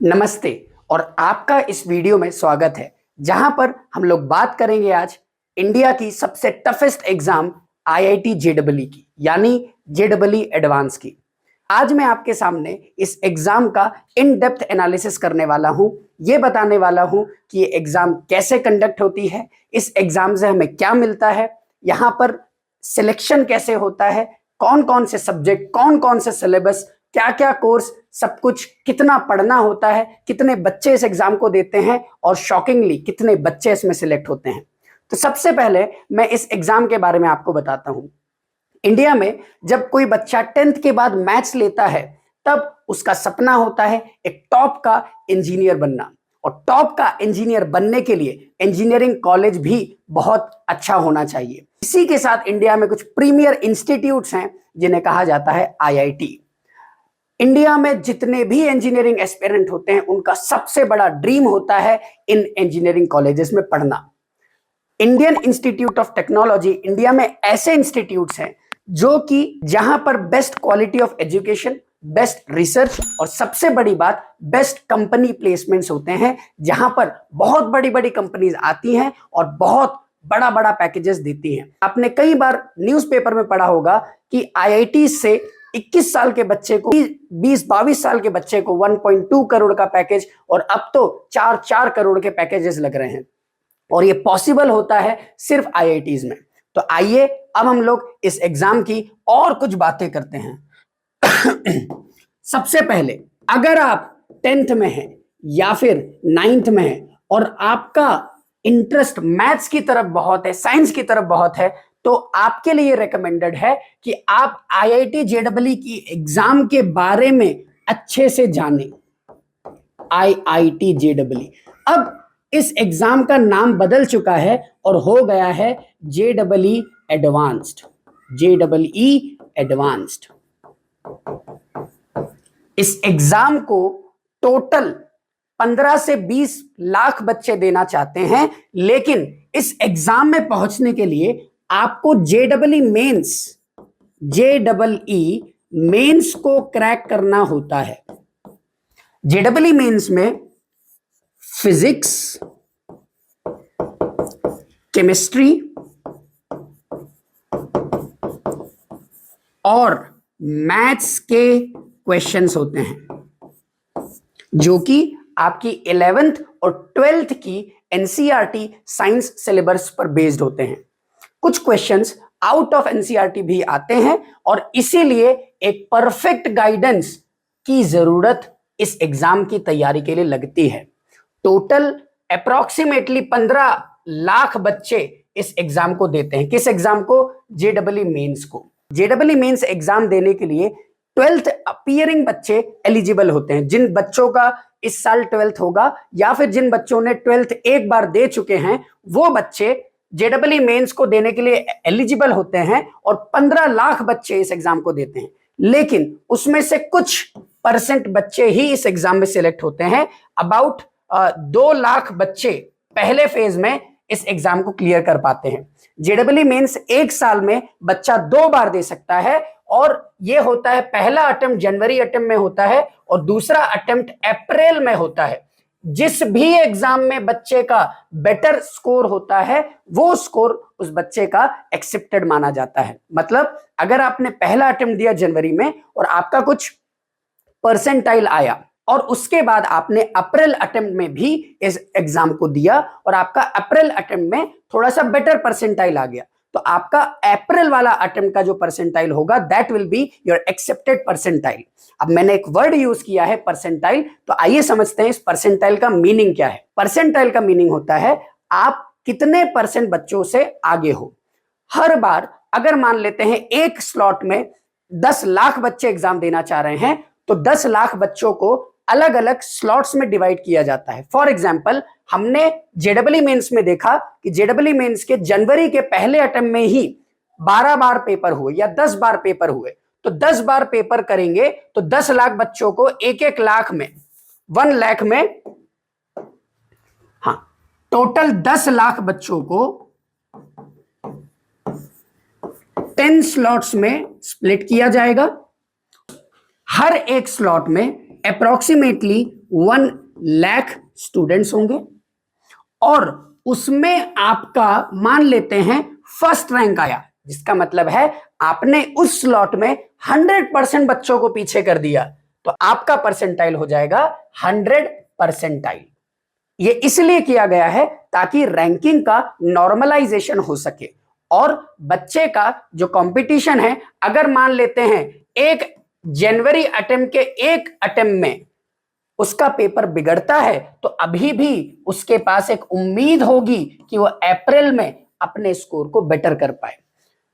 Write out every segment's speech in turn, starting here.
नमस्ते और आपका इस वीडियो में स्वागत है जहां पर हम लोग बात करेंगे आज इंडिया की सबसे टफेस्ट एग्जाम आईआईटी जेईई की यानी जेईई एडवांस की। आज मैं आपके सामने इस एग्जाम का इन डेप्थ एनालिसिस करने वाला हूं, ये बताने वाला हूं कि ये एग्जाम कैसे कंडक्ट होती है, इस एग्जाम से हमें क्या मिलता है, यहाँ पर सिलेक्शन कैसे होता है, कौन कौन से सब्जेक्ट, कौन कौन से सिलेबस, क्या क्या कोर्स, सब कुछ, कितना पढ़ना होता है, कितने बच्चे इस एग्जाम को देते हैं और शॉकिंगली कितने बच्चे इसमें सिलेक्ट होते हैं। तो सबसे पहले मैं इस एग्जाम के बारे में आपको बताता हूं। इंडिया में जब कोई बच्चा 10th के बाद मैथ्स लेता है तब उसका सपना होता है एक टॉप का इंजीनियर बनना, और टॉप का इंजीनियर बनने के लिए इंजीनियरिंग कॉलेज भी बहुत अच्छा होना चाहिए। इसी के साथ इंडिया में कुछ प्रीमियर इंस्टीट्यूट्स हैं जिन्हें कहा जाता है आईआईटी। इंडिया में जितने भी इंजीनियरिंग एस्पिरेंट होते हैं उनका सबसे बड़ा ड्रीम होता है इन इंजीनियरिंग कॉलेजेस में पढ़ना। Indian institute of technology India में ऐसे इंस्टीट्यूट्स हैं जो कि जहां पर best quality of education, best research और सबसे बड़ी बात बेस्ट कंपनी प्लेसमेंट्स होते हैं, जहां पर बहुत बड़ी बड़ी कंपनीज आती हैं और बहुत बड़ा बड़ा पैकेजेस देती हैं। आपने कई बार न्यूज़पेपर में पढ़ा होगा कि आईआईटी से 21 साल के बच्चे को, 20-22 साल के बच्चे को 1.2 करोड़ का पैकेज और अब तो 4-4 करोड़ के पैकेजेस लग रहे हैं, और ये पॉसिबल होता है सिर्फ आईआईटीज में। तो आइए अब हम लोग इस एग्जाम की और कुछ बातें करते हैं। सबसे पहले अगर आप 10th में हैं या फिर 9th में हैं और आपका इंटरेस्ट मैथ्स की तरफ बहुत है, साइंस की तरफ बहुत है, तो आपके लिए रेकमेंडेड है कि आप आईआईटी जेईई की एग्जाम के बारे में अच्छे से जानें। आईआईटी जेईई अब इस एग्जाम का नाम बदल चुका है और हो गया है जेईई एडवांस्ड। JEE advanced. इस एग्जाम को टोटल 15 से 20 लाख बच्चे देना चाहते हैं, लेकिन इस एग्जाम में पहुंचने के लिए आपको जेईई मेंस को क्रैक करना होता है। जेईई मेंस में फिजिक्स, केमिस्ट्री और मैथ्स के क्वेश्चंस होते हैं, जो कि आपकी 11th और 12th की एनसीईआरटी साइंस सिलेबस पर बेस्ड होते हैं। कुछ क्वेश्चंस आउट ऑफ एनसीईआरटी भी आते हैं और इसीलिए एक परफेक्ट गाइडेंस की जरूरत इस एग्जाम की तैयारी के लिए लगती है। टोटल अप्रोक्सीमेटली 15 लाख बच्चे इस एग्जाम को देते हैं। किस एग्जाम को? जेईई मेंस को। जेईई मेंस एग्जाम देने के लिए 12th अपीयरिंग बच्चे एलिजिबल होते हैं। जिन बच्चों का इस साल 12th होगा या फिर जिन बच्चों ने 12th एक बार दे चुके हैं, वो बच्चे जेईई मेंस को देने के लिए एलिजिबल होते हैं और 15 लाख बच्चे इस एग्जाम को देते हैं। लेकिन उसमें से कुछ परसेंट बच्चे ही इस एग्जाम में सिलेक्ट होते हैं। अबाउट 2 लाख बच्चे पहले फेज में इस एग्जाम को क्लियर कर पाते हैं। जेईई मेंस एक साल में बच्चा 2 बार दे सकता है, और यह होता है पहला अटेम्प्ट जनवरी अटेम्प्ट में होता है और दूसरा अटेम्प्ट अप्रैल में होता है। जिस भी एग्जाम में बच्चे का बेटर स्कोर होता है वो स्कोर उस बच्चे का एक्सेप्टेड माना जाता है। मतलब अगर आपने पहला अटेम्प्ट दिया जनवरी में और आपका कुछ परसेंटाइल आया और उसके बाद आपने अप्रैल अटेम्प्ट में भी इस एग्जाम को दिया और आपका अप्रैल अटेम्प्ट में थोड़ा सा बेटर परसेंटाइल आ गया, तो आपका अप्रैल वाला अटेम्प्ट का जो परसेंटाइल होगा that will be your accepted percentile. अब मैंने एक वर्ड यूज किया है परसेंटाइल, तो आइए समझते हैं इस परसेंटाइल का मीनिंग क्या है। परसेंटाइल का मीनिंग होता है आप कितने परसेंट बच्चों से आगे हो। हर बार अगर मान लेते हैं एक स्लॉट में 10 लाख बच्चे एग्जाम देना चाह रहे हैं, तो 10 लाख बच्चों को अलग अलग स्लॉट्स में डिवाइड किया जाता है। फॉर एग्जाम्पल हमने जेईई मेंस में देखा कि जेईई मेंस के जनवरी के पहले अटेम्प्ट में ही 12 बार पेपर हुए या 10 बार पेपर हुए, तो 10 बार पेपर करेंगे तो 10 लाख बच्चों को 1-1 लाख में 1 लाख में, हाँ, टोटल 10 लाख बच्चों को 10 स्लॉट्स में स्प्लिट किया जाएगा। हर एक स्लॉट में अप्रोक्सीमेटली 1 लाख स्टूडेंट्स होंगे और उसमें आपका मान लेते हैं फर्स्ट रैंक आया, जिसका मतलब है आपने उस स्लॉट में 100% बच्चों को पीछे कर दिया, तो आपका परसेंटाइल हो जाएगा 100%। ये इसलिए किया गया है ताकि रैंकिंग का नॉर्मलाइजेशन हो सके और बच्चे का जो कंपटीशन है, अगर मान लेते हैं एक जनवरी अटेम्प्ट के एक अटेम्प्ट में उसका पेपर बिगड़ता है, तो अभी भी उसके पास एक उम्मीद होगी कि वो अप्रैल में अपने स्कोर को बेटर कर पाए।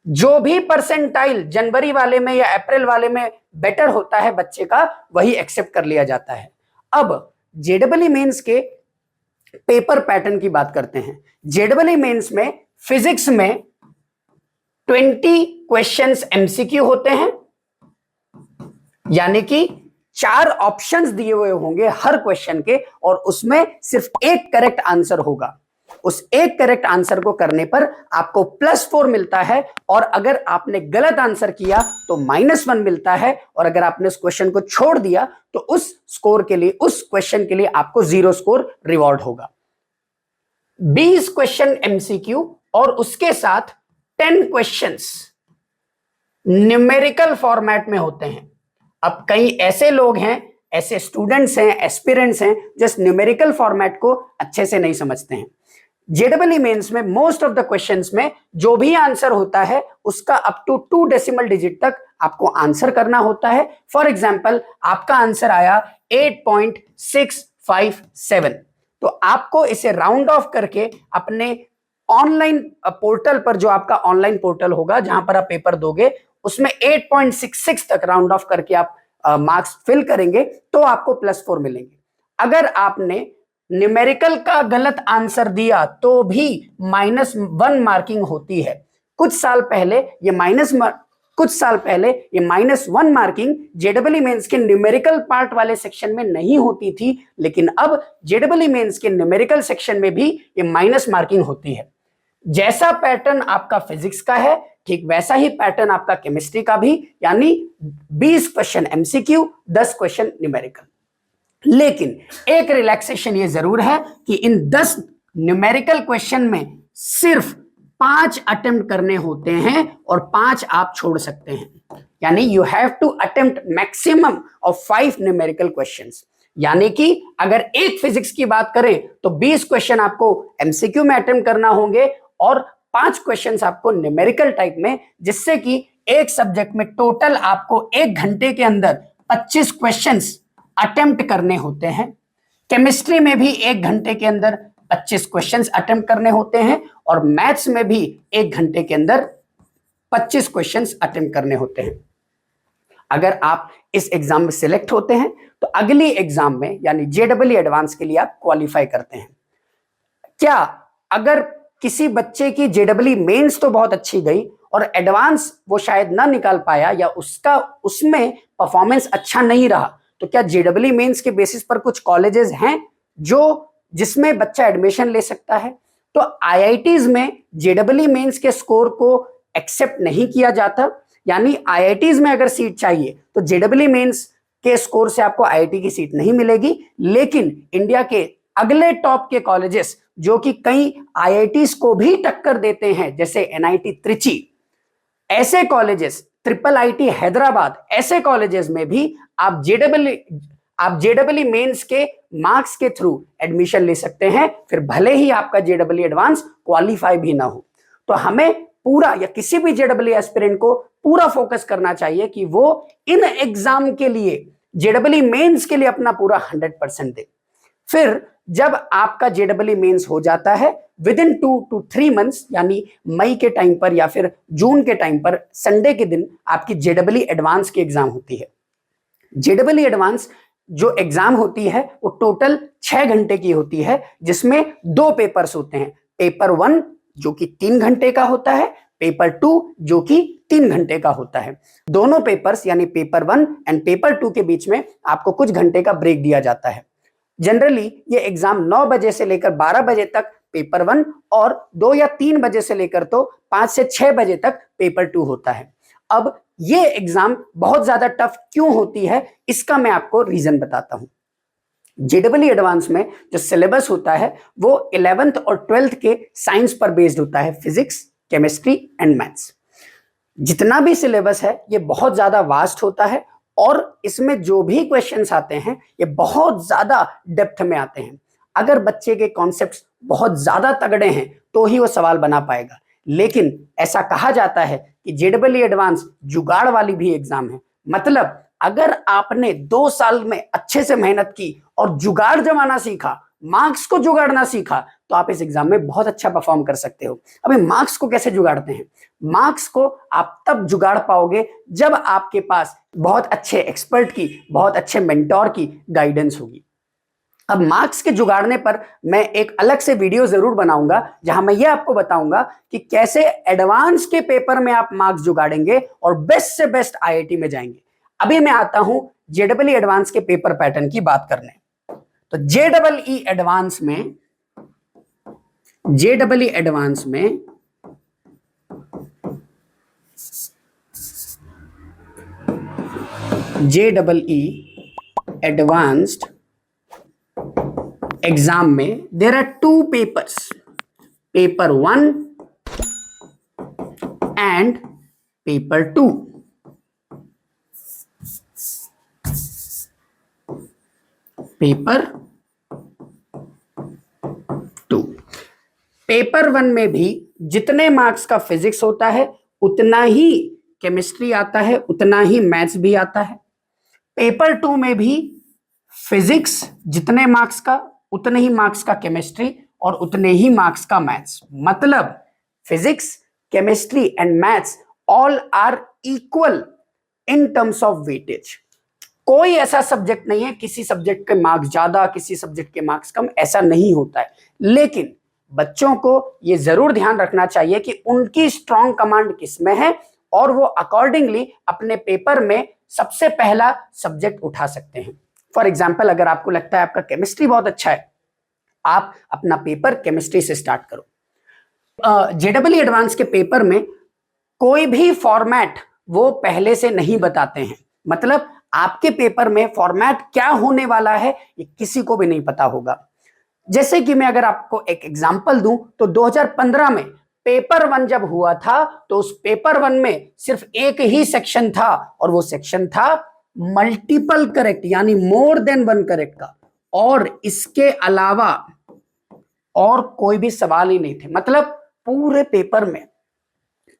जो भी परसेंटाइल जनवरी वाले में या अप्रैल वाले में बेटर होता है बच्चे का, वही एक्सेप्ट कर लिया जाता है। अब जेडबलई मेंस के पेपर पैटर्न की बात करते हैं। जेडबलई मेंस में फिजिक्स में 20 क्वेश्चंस एमसीक्यू होते हैं, यानी कि 4 ऑप्शंस दिए हुए होंगे हर क्वेश्चन के और उसमें सिर्फ एक करेक्ट आंसर होगा। उस एक करेक्ट आंसर को करने पर आपको +4 मिलता है और अगर आपने गलत आंसर किया तो -1 मिलता है और अगर आपने उस क्वेश्चन को छोड़ दिया तो उस स्कोर के लिए, उस क्वेश्चन के लिए आपको 0 स्कोर रिवॉर्ड होगा। 20 क्वेश्चन एमसीक्यू और उसके साथ 10 क्वेश्चंस न्यूमेरिकल फॉर्मेट में होते हैं। अब कई ऐसे लोग हैं, ऐसे स्टूडेंट्स हैं, एस्पिरेंट्स हैं, जस्ट न्यूमेरिकल फॉर्मेट को अच्छे से नहीं समझते हैं। जेडबलई मेंस में मोस्ट ऑफ द क्वेश्चंस में जो भी आंसर होता है उसका अप टू 2 डेसिमल डिजिट तक आपको आंसर करना होता है। फॉर एग्जाम्पल आपका आंसर आया 8.657, तो आपको इसे राउंड ऑफ करके अपने ऑनलाइन पोर्टल पर, जो आपका ऑनलाइन पोर्टल होगा जहां पर आप पेपर दोगे, उसमें 8.66 तक राउंड ऑफ करके आप मार्क्स फिल करेंगे तो आपको +4 मिलेंगे। अगर आपने न्यूमेरिकल का गलत आंसर दिया तो भी -1 मार्किंग होती है। कुछ साल पहले ये -1 मार्किंग जेडबलई मेंस के न्यूमेरिकल पार्ट वाले सेक्शन में नहीं होती थी, लेकिन अब जेडबलई मेंस के न्यूमेरिकल सेक्शन में भी ये माइनस मार्किंग होती है। जैसा पैटर्न आपका फिजिक्स का है, ठीक वैसा ही पैटर्न आपका केमिस्ट्री का भी, यानी 20 क्वेश्चन एमसीक्यू, 10 क्वेश्चन न्यूमेरिकल। लेकिन एक रिलैक्सेशन ये जरूर है कि इन 10 न्यूमेरिकल क्वेश्चन में सिर्फ 5 अटेम्प्ट करने होते हैं और 5 आप छोड़ सकते हैं, यानी you have to attempt maximum of 5 numerical questions. यानी कि अगर एक फिजिक्स की बात करें तो 20 क्वेश्चन आपको एमसीक्यू में अटेम्प्ट करना होंगे और 5 क्वेश्चंस आपको न्यूमेरिकल टाइप में, जिससे कि एक सब्जेक्ट में टोटल आपको 1 घंटे के अंदर 25 क्वेश्चंस अटेम्प्ट करने होते हैं। केमिस्ट्री में भी 1 घंटे के अंदर 25 क्वेश्चंस अटेम्प्ट करने होते हैं और मैथ्स में भी 1 घंटे के अंदर 25 क्वेश्चंस अटेम्प्ट करने होते हैं। अगर आप इस एग्जाम में सिलेक्ट होते हैं तो अगली एग्जाम में, यानी जेडबलई एडवांस के लिए आप क्वालिफाई करते हैं। क्या अगर किसी बच्चे की जेडबलई मेंस तो बहुत अच्छी गई और एडवांस वो शायद ना निकाल पाया या उसमें परफॉर्मेंस अच्छा नहीं रहा, तो क्या जेडबलई मेंस के बेसिस पर कुछ कॉलेजेस हैं जिसमें बच्चा एडमिशन ले सकता है? तो आईआईटीज में जेडबलई मेंस के स्कोर को एक्सेप्ट नहीं किया जाता, यानी आईआईटीज में अगर सीट चाहिए तो जेडबलई मेंस के स्कोर से आपको आईआईटी की सीट नहीं मिलेगी। लेकिन इंडिया के अगले टॉप के कॉलेजेस जो कि कई आईआईटीज को भी टक्कर देते हैं, जैसे एनआईटी त्रिची, ऐसे कॉलेजेस, ट्रिपल आईटी हैदराबाद, ऐसे कॉलेजेस में भी आप जेडबलई मेंस के मार्क्स के थ्रू एडमिशन ले सकते हैं, फिर भले ही आपका जेडबलई एडवांस क्वालिफाई भी ना हो। तो हमें पूरा, या किसी भी जेडबलई एस्पिरेंट को पूरा फोकस करना चाहिए कि वो इन एग्जाम के लिए, जेडबलई मेंस के लिए अपना पूरा 100% दे। फिर जब आपका जेडबलई मेंस हो जाता है, विद इन 2 to 3 मंथ्स, यानी मई के टाइम पर या फिर जून के टाइम पर संडे के दिन आपकी जेडबलई एडवांस की एग्जाम होती है। जेडबलई एडवांस जो एग्जाम होती है वो टोटल 6 घंटे की होती है, जिसमें 2 पेपर्स होते हैं। पेपर 1 जो कि 3 घंटे का होता है, पेपर 2 जो कि 3 घंटे का होता है। दोनों पेपर्स यानी पेपर 1 एंड पेपर 2 के बीच में आपको कुछ घंटे का ब्रेक दिया जाता है। जनरली ये एग्जाम 9 बजे से लेकर 12 बजे तक पेपर 1 और 2 या 3 बजे से लेकर तो 5 से 6 बजे तक पेपर 2 होता है। अब ये एग्जाम बहुत ज्यादा टफ क्यों होती है, इसका मैं आपको रीजन बताता हूं। जेडबल एडवांस में जो सिलेबस होता है वो 11th और 12th के साइंस पर बेस्ड होता है, फिजिक्स, केमिस्ट्री एंड मैथ्स। जितना भी सिलेबस है ये बहुत ज्यादा वास्ट होता है और इसमें जो भी क्वेश्चंस आते हैं ये बहुत ज्यादा डेप्थ में आते हैं। अगर बच्चे के कॉन्सेप्ट्स बहुत ज्यादा तगड़े हैं तो ही वो सवाल बना पाएगा। लेकिन ऐसा कहा जाता है कि जेडबल एडवांस जुगाड़ वाली भी एग्जाम है। मतलब अगर आपने 2 साल में अच्छे से मेहनत की और जुगाड़ जमाना सीखा, मार्क्स को जुगाड़ना सीखा, तो आप इस एग्जाम में बहुत अच्छा परफॉर्म कर सकते हो। अभी मार्क्स को कैसे जुगाड़ते हैं? मार्क्स को आप तब जुगाड़ पाओगे जब आपके पास बहुत अच्छे एक्सपर्ट की, बहुत अच्छे मेंटोर की गाइडेंस होगी। अब मार्क्स के जुगाड़ने पर मैं एक अलग से वीडियो जरूर बनाऊंगा जहां मैं ये आपको बताऊंगा कि कैसे एडवांस के पेपर में आप मार्क्स जुगाड़ेंगे और बेस्ट से बेस्ट आईआईटी में जाएंगे। अभी मैं आता हूं जेडबल एडवांस के पेपर पैटर्न की बात करने। तो जेडबल एडवांस में जेडबल एडवांस में जेडबल एडवांस्ड एग्जाम में there are 2 papers, paper 1 and paper 2। Paper 2, paper 1 में भी जितने मार्क्स का फिजिक्स होता है उतना ही केमिस्ट्री आता है, उतना ही मैथ्स भी आता है। पेपर 2 में भी फिजिक्स जितने मार्क्स का, उतने ही मार्क्स का केमिस्ट्री और उतने ही मार्क्स का मैथ्स। मतलब physics, chemistry and maths all are equal in terms of weightage. कोई ऐसा सब्जेक्ट नहीं है किसी सब्जेक्ट के मार्क्स ज्यादा, किसी सब्जेक्ट के मार्क्स कम, ऐसा नहीं होता है। लेकिन बच्चों को यह जरूर ध्यान रखना चाहिए कि उनकी स्ट्रॉन्ग कमांड किसमें है और वो अकॉर्डिंगली अपने पेपर में सबसे पहला सब्जेक्ट उठा सकते हैं। फॉर एग्जाम्पल, अगर आपको लगता है आपका केमिस्ट्री बहुत अच्छा है, आप अपना पेपर केमिस्ट्री से स्टार्ट करो। जेडबल एडवांस के पेपर में कोई भी फॉर्मेट वो पहले से नहीं बताते हैं। मतलब आपके पेपर में फॉर्मेट क्या होने वाला है ये किसी को भी नहीं पता होगा। जैसे कि मैं अगर आपको एक एग्जांपल दूं तो 2015 में पेपर 1 जब हुआ था तो उस पेपर 1 में सिर्फ एक ही सेक्शन था और वो सेक्शन था मल्टीपल करेक्ट, यानी मोर देन 1 करेक्ट का, और इसके अलावा और कोई भी सवाल ही नहीं थे। मतलब पूरे पेपर में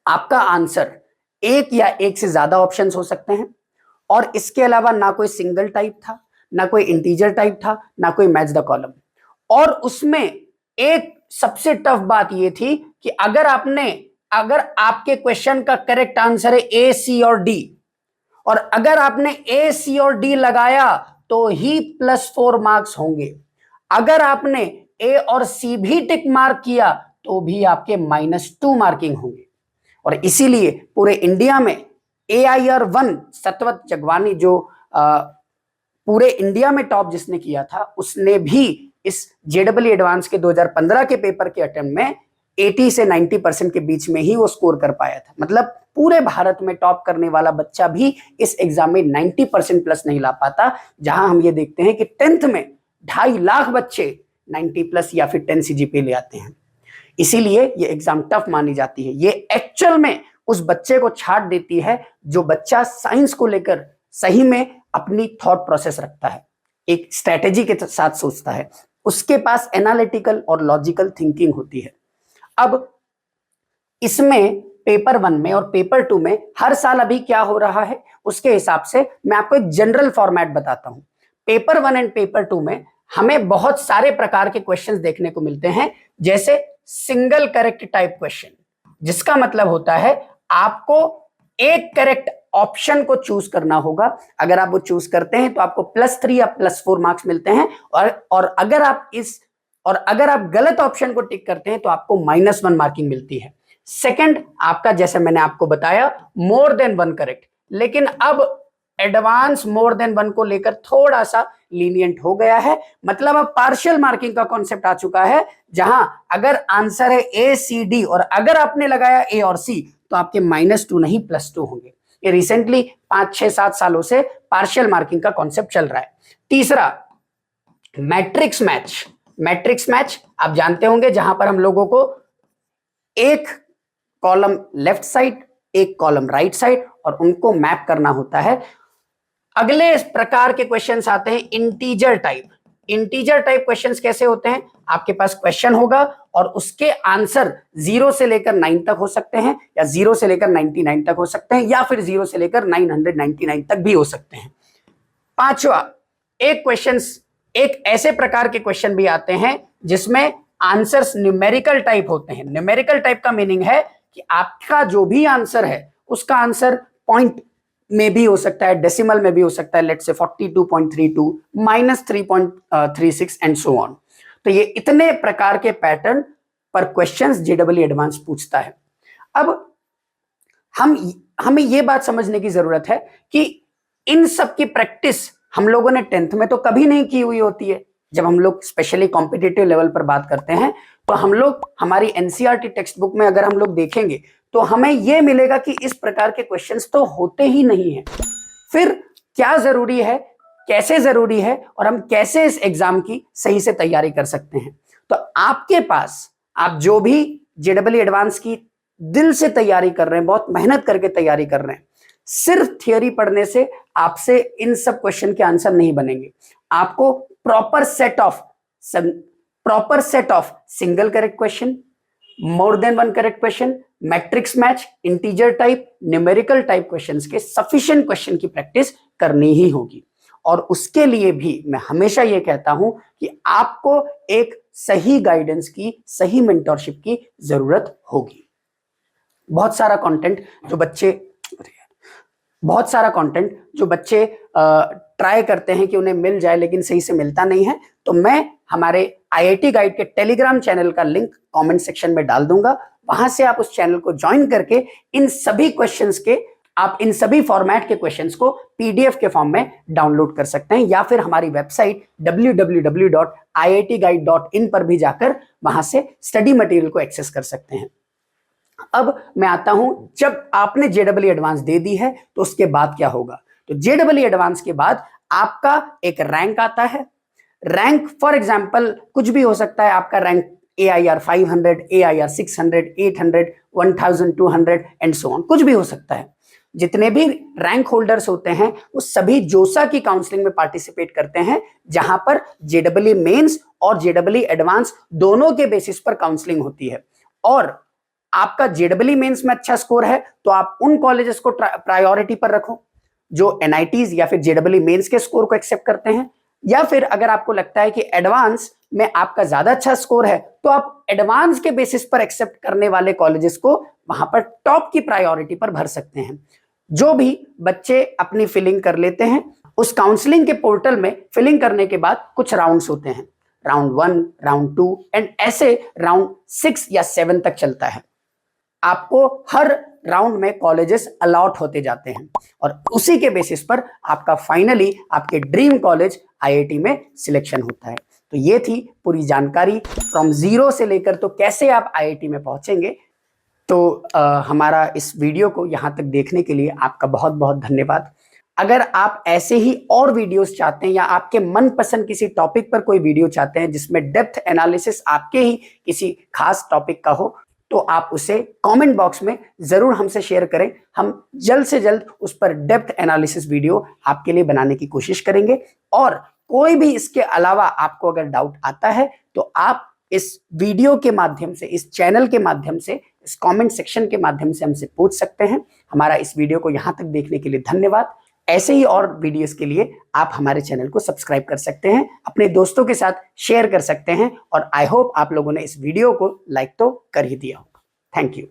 आपका आंसर एक या एक से ज्यादा ऑप्शंस हो सकते हैं और इसके अलावा ना कोई सिंगल टाइप था, ना कोई इंटीजर टाइप था, ना कोई मैच द कॉलम। और उसमें एक सबसे टफ बात यह थी कि अगर आपके क्वेश्चन का करेक्ट आंसर है ए, सी और डी, और अगर आपने ए, सी और डी लगाया तो ही +4 मार्क्स होंगे। अगर आपने ए और सी भी टिक मार्क किया तो भी आपके -2 मार्किंग होंगे। और इसीलिए पूरे इंडिया में AIR 1 सतवत जगवानी, जो पूरे इंडिया में टॉप जिसने किया था, उसने भी इस जेडबल एडवांस के 2015 के पेपर के अटेम्प्ट में 80 से 90% के बीच में ही वो स्कोर कर पाया था। मतलब पूरे भारत में टॉप करने वाला बच्चा भी इस एग्जाम में 90% प्लस नहीं ला पाता। जहां हम ये देखते हैं कि 10th में 2.5 लाख बच्चे 90 प्लस या फिर 10 CGPA ले आते हैं। इसीलिए ये एग्जाम टफ मानी जाती है। ये एक्चुअल में उस बच्चे को छाट देती है जो बच्चा साइंस को लेकर सही में अपनी थॉट प्रोसेस रखता है, एक स्ट्रेटेजी के साथ सोचता है, उसके पास एनालिटिकल और लॉजिकल थिंकिंग होती है। अब इसमें पेपर 1 में और पेपर 2 में हर साल अभी क्या हो रहा है उसके हिसाब से मैं आपको एक जनरल फॉर्मेट बताता हूं। पेपर 1 एंड पेपर 2 में हमें बहुत सारे प्रकार के क्वेश्चंस देखने को मिलते हैं, जैसे सिंगल करेक्ट टाइप क्वेश्चन, जिसका मतलब होता है आपको एक करेक्ट ऑप्शन को चूज करना होगा। अगर आप वो चूज करते हैं तो आपको +3 या +4 मार्क्स मिलते हैं, और अगर आप गलत ऑप्शन को टिक करते हैं तो आपको -1 मार्किंग मिलती है। सेकंड, आपका जैसे मैंने आपको बताया मोर देन 1 करेक्ट, लेकिन अब एडवांस मोर देन 1 को लेकर थोड़ा सा लीनियंट हो गया है। मतलब अब पार्शियल मार्किंग का कॉन्सेप्ट आ चुका है, जहां अगर आंसर है ए, सी, डी और अगर आपने लगाया ए और सी तो आपके -2 नहीं +2 होंगे। ये रिसेंटली 5, 6, 7 सालों से पार्शियल मार्किंग का कॉन्सेप्ट चल रहा है। तीसरा, मैट्रिक्स मैच आप जानते होंगे, जहां पर हम लोगों को एक कॉलम लेफ्ट साइड, एक कॉलम राइट साइड, और उनको मैप करना होता है। अगले प्रकार के क्वेश्चंस आते हैं integer type. Integer type questions कैसे होते हैं? आपके पास क्वेश्चन होगा और उसके आंसर 0 से लेकर 9 तक हो सकते हैं, या 0 से लेकर 99 तक हो सकते हैं, या फिर 0 से लेकर 999 तक भी हो सकते हैं। पांचवा, एक ऐसे प्रकार के क्वेश्चन भी आते हैं जिसमें आंसर्स न्यूमेरिकल टाइप होते हैं। न्यूमेरिकल टाइप का मीनिंग है कि आपका जो भी आंसर है उसका आंसर पॉइंट में भी हो सकता है, डेसिमल में भी हो सकता है, let's say 42.32 -3.36 and so on. तो ये इतने प्रकार के पैटर्न पर क्वेश्चंस जेईई एडवांस पूछता है। अब हमें ये बात समझने की जरूरत है कि इन सब की प्रैक्टिस हम लोगों ने 10th में तो कभी नहीं की हुई होती है। जब हम लोग स्पेशली कॉम्पिटिटिव लेवल पर बात करते हैं तो हम लोग हमारी एनसीईआरटी टेक्स्ट बुक में अगर हम लोग देखेंगे तो हमें यह मिलेगा कि इस प्रकार के क्वेश्चंस तो होते ही नहीं है। फिर क्या जरूरी है, कैसे जरूरी है, और हम कैसे इस एग्जाम की सही से तैयारी कर सकते हैं? तो आपके पास, आप जो भी जेईई एडवांस की दिल से तैयारी कर रहे हैं, बहुत मेहनत करके तैयारी कर रहे हैं, सिर्फ थियोरी पढ़ने से आपसे इन सब क्वेश्चन के आंसर नहीं बनेंगे। आपको proper set of single correct question, more than one correct question, matrix match, integer type, numerical type questions के सफिशिएंट क्वेश्चन की प्रैक्टिस करनी ही होगी। और उसके लिए भी मैं हमेशा यह कहता हूं कि आपको एक सही गाइडेंस की, सही मेंटरशिप की जरूरत होगी। बहुत सारा कंटेंट जो बच्चे ट्राई करते हैं कि उन्हें मिल जाए लेकिन सही से मिलता नहीं है, तो मैं हमारे आईआईटी गाइड के टेलीग्राम चैनल का लिंक कमेंट सेक्शन में डाल दूंगा। वहां से आप उस चैनल को ज्वाइन करके इन सभी फॉर्मेट के क्वेश्चंस को पीडीएफ के फॉर्म में डाउनलोड कर सकते हैं, या फिर हमारी वेबसाइट www.iitguide.in पर भी जाकर वहां से स्टडी मटेरियल को एक्सेस कर सकते हैं। अब मैं आता हूं, जब आपने जेईई एडवांस दे दी है तो उसके बाद क्या होगा? तो जेईई एडवांस के बाद आपका एक रैंक आता है। रैंक फॉर एग्जांपल कुछ भी हो सकता है। आपका rank AIR 500, AIR 600, 800, 1200 and so on, कुछ भी हो सकता है। जितने भी रैंक होल्डर्स होते हैं वो सभी जोसा की काउंसलिंग में पार्टिसिपेट करते हैं, जहां पर जेईई मेंस और जेईई एडवांस दोनों के बेसिस पर काउंसलिंग होती है। और आपका जेईई मेंस में अच्छा स्कोर है तो आप उन कॉलेजेस को प्रायोरिटी पर रखो जो एनआईटीज या फिर जेईई मेंस के स्कोर को एक्सेप्ट करते हैं, या फिर अगर आपको लगता है कि एडवांस में आपका ज्यादा अच्छा स्कोर है तो आप एडवांस के बेसिस पर एक्सेप्ट करने वाले कॉलेजेस को वहां पर टॉप की प्रायोरिटी पर भर सकते हैं। जो भी बच्चे अपनी फिलिंग कर लेते हैं, उस काउंसलिंग के पोर्टल में फिलिंग करने के बाद कुछ राउंड्स होते हैं, राउंड 1, राउंड 2 एंड ऐसे राउंड 6 या 7 तक चलता है। आपको हर राउंड में कॉलेजेस अलॉट होते जाते हैं और उसी के बेसिस पर आपका फाइनली आपके ड्रीम कॉलेज आईआईटी में सिलेक्शन होता है। तो ये थी पूरी जानकारी फ्रॉम जीरो से लेकर तो कैसे आप आईआईटी में पहुंचेंगे। तो हमारा इस वीडियो को यहां तक देखने के लिए आपका बहुत बहुत धन्यवाद। अगर आप ऐसे ही और वीडियोस चाहते हैं या आपके मनपसंद किसी टॉपिक पर कोई वीडियो चाहते हैं जिसमें डेप्थ एनालिसिस आपके ही किसी खास टॉपिक का हो, तो आप उसे कमेंट बॉक्स में जरूर हमसे शेयर करें। हम जल्द से जल्द उस पर डेप्थ एनालिसिस वीडियो आपके लिए बनाने की कोशिश करेंगे। और कोई भी इसके अलावा आपको अगर डाउट आता है तो आप इस वीडियो के माध्यम से, इस चैनल के माध्यम से, इस कमेंट सेक्शन के माध्यम से हमसे पूछ सकते हैं। हमारा इस वीडियो को यहां तक देखने के लिए धन्यवाद। ऐसे ही और वीडियोस के लिए आप हमारे चैनल को सब्सक्राइब कर सकते हैं, अपने दोस्तों के साथ शेयर कर सकते हैं, और आई होप आप लोगों ने इस वीडियो को लाइक तो कर ही दिया होगा। Thank you.